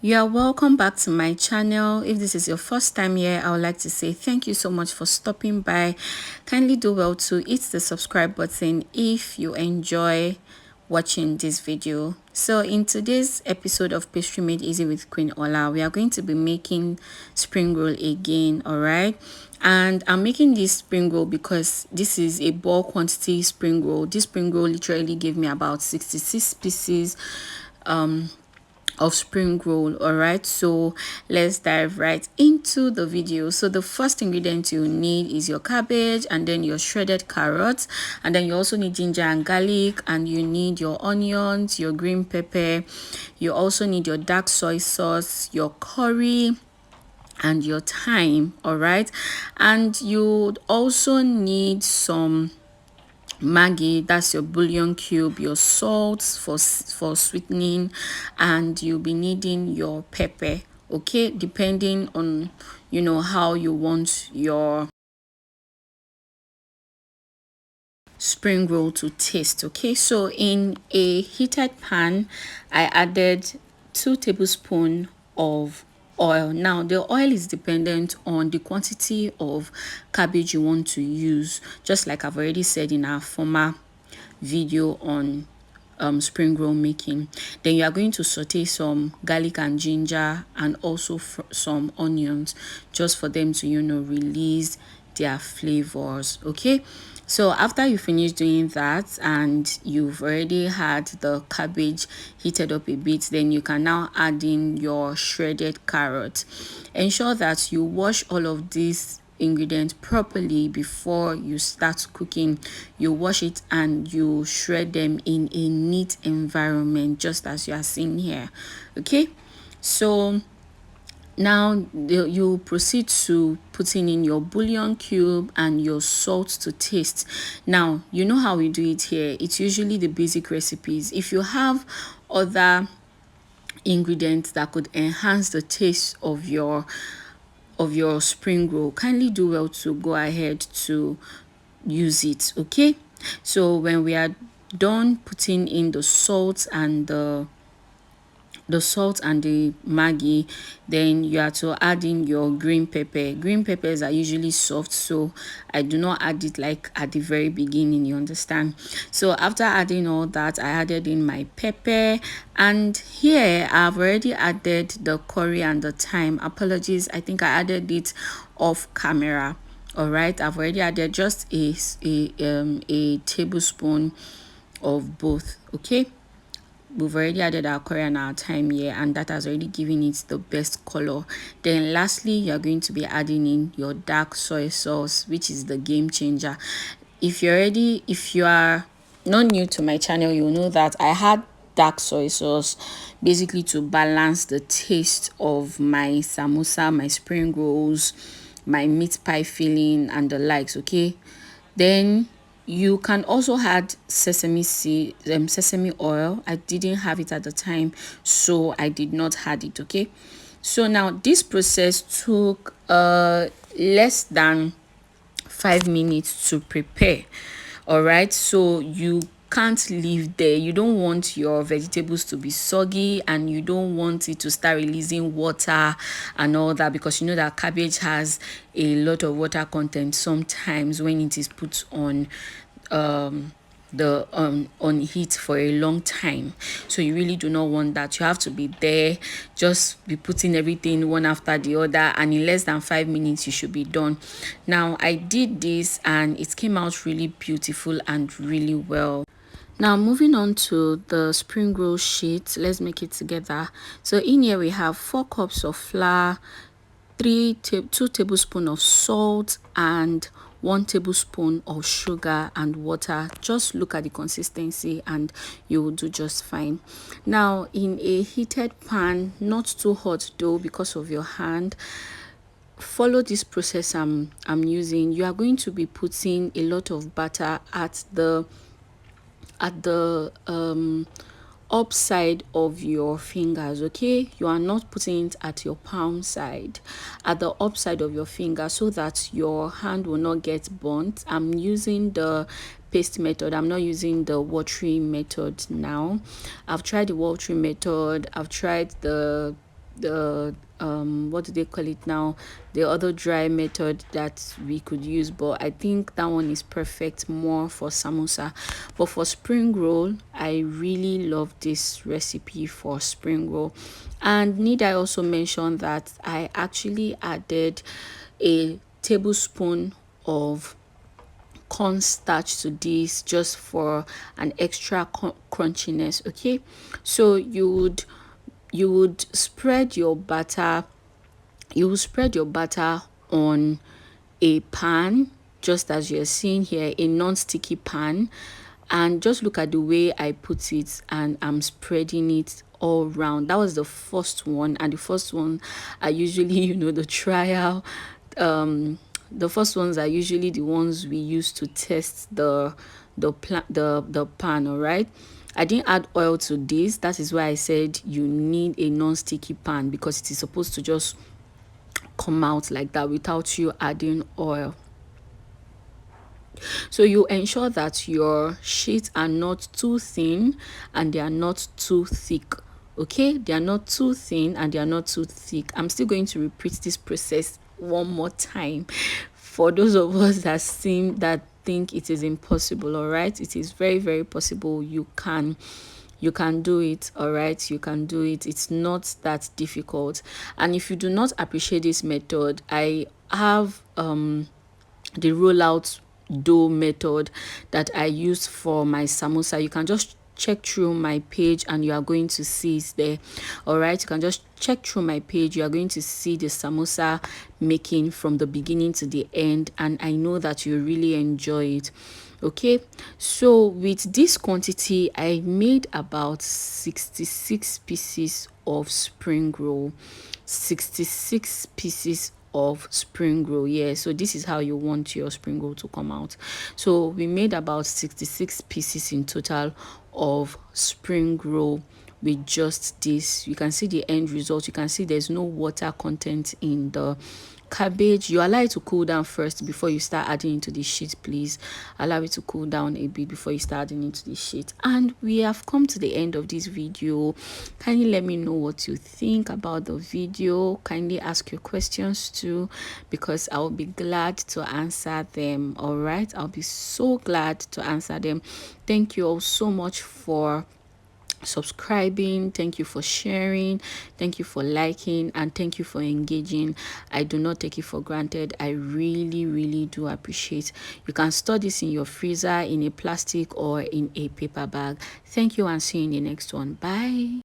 You are welcome back to my channel. If this is your first time here, I would like to say thank you so much for stopping by. Kindly do well to hit the subscribe button if you enjoy watching this video. So in today's episode of Pastry Made Easy with Queen Ola, we are going to be making spring roll again. All right, and I'm making this spring roll because this is a bulk quantity spring roll. This spring roll literally gave me about 66 pieces of spring roll. All right, so let's dive right into the video. So the first ingredient you need is your cabbage, and then your shredded carrots, and then you also need ginger and garlic, and you need your onions, your green pepper, you also need your dark soy sauce, your curry, and your thyme. All right, and you also need some Maggi, that's your bouillon cube, your salt for sweetening, and you'll be needing your pepper, okay, depending on how you want your spring roll to taste. Okay, so in a heated pan I added 2 tablespoons of oil. Now the oil is dependent on the quantity of cabbage you want to use, just like I've already said in our former video on spring roll making. Then you are going to saute some garlic and ginger, and also some onions, just for them to release their flavors. Okay, so after you finish doing that and you've already had the cabbage heated up a bit, then you can now add in your shredded carrot. Ensure that you wash all of these ingredients properly before you start cooking. You wash it and you shred them in a neat environment, just as you are seeing here. Okay, so now you proceed to putting in your bouillon cube and your salt to taste. Now you know how we do it here. It's usually the basic recipes. If you have other ingredients that could enhance the taste of your spring roll, kindly do well to go ahead to use it. Okay, so when we are done putting in the salt and the Maggi, then you are to add in your green pepper. Green peppers are usually soft, so I do not add it like at the very beginning, you understand. So after adding all that, I added in my pepper, and here I've already added the curry and the thyme. Apologies, I think I added it off camera. All right, I've already added just a tablespoon of both. Okay, we've already added our curry and our thyme here, and that has already given it the best color. Then lastly, you're going to be adding in your dark soy sauce, which is the game changer. If you are not new to my channel, you'll know that I had dark soy sauce basically to balance the taste of my samosa, my spring rolls, my meat pie filling, and the likes. Okay, then you can also add sesame oil. I didn't have it at the time, so I did not add it. Okay, so now this process took less than 5 minutes to prepare. All right, so you can't leave there. You don't want your vegetables to be soggy, and you don't want it to start releasing water and all that, because you know that cabbage has a lot of water content sometimes when it is put on on heat for a long time. So you really do not want that. You have to be there, just be putting everything one after the other, and in less than 5 minutes you should be done. Now I did this and it came out really beautiful and really well. Now moving on to the spring roll sheet, let's make it together. So in here we have 4 cups of flour, 2 tablespoons of salt, and 1 tablespoon of sugar and water. Just look at the consistency and you will do just fine. Now in a heated pan, not too hot though because of your hand, follow this process I'm using. You are going to be putting a lot of butter at the upside of your fingers. Okay, you are not putting it at your palm side, at the upside of your finger, so that your hand will not get burnt. I'm using the paste method. I'm not using the watery method now. I've tried the watery method, I've tried the the what do they call it now, the other dry method that we could use, but I think that one is perfect more for samosa. But for spring roll, I really love this recipe for spring roll. And need I also mention that I actually added a tablespoon of cornstarch to this just for an extra crunchiness. Okay, so you would spread your butter, on a pan, just as you're seeing here, a non-sticky pan. And just look at the way I put it, and I'm spreading it all round. That was the first one, and the first one are usually the trial. The first ones are usually the ones we use to test the pan. All right, I didn't add oil to this. That is why I said you need a non-sticky pan, because it is supposed to just come out like that without you adding oil. So you ensure that your sheets are not too thin and they are not too thick. Okay, they are not too thin and they are not too thick. I'm still going to repeat this process one more time for those of us that think it is impossible. All right, it is very, very possible. You can do it. All right, you can do it. It's not that difficult. And if you do not appreciate this method, I have the rollout dough method that I use for my samosa. You can just check through my page and you are going to see it there. All right, you can just check through my page. You are going to see the samosa making from the beginning to the end, and I know that you really enjoy it. Okay, so with this quantity, I made about 66 pieces of spring roll. 66 pieces of spring roll. Yeah, so this is how you want your spring roll to come out. So we made about 66 pieces in total of spring roll with just this. You can see the end result. You can see there's no water content in the cabbage. You allow it to cool down first before you start adding into the sheet. Please allow it to cool down a bit before you start adding into the sheet. And we have come to the end of this video. Kindly let me know what you think about the video. Kindly ask your questions too, because I'll be glad to answer them. All right, I'll be so glad to answer them. Thank you all so much for subscribing. Thank you for sharing. Thank you for liking, and thank you for engaging. I do not take it for granted. I really, really do appreciate. You can store this in your freezer, in a plastic or in a paper bag. Thank you, and see you in the next one. Bye.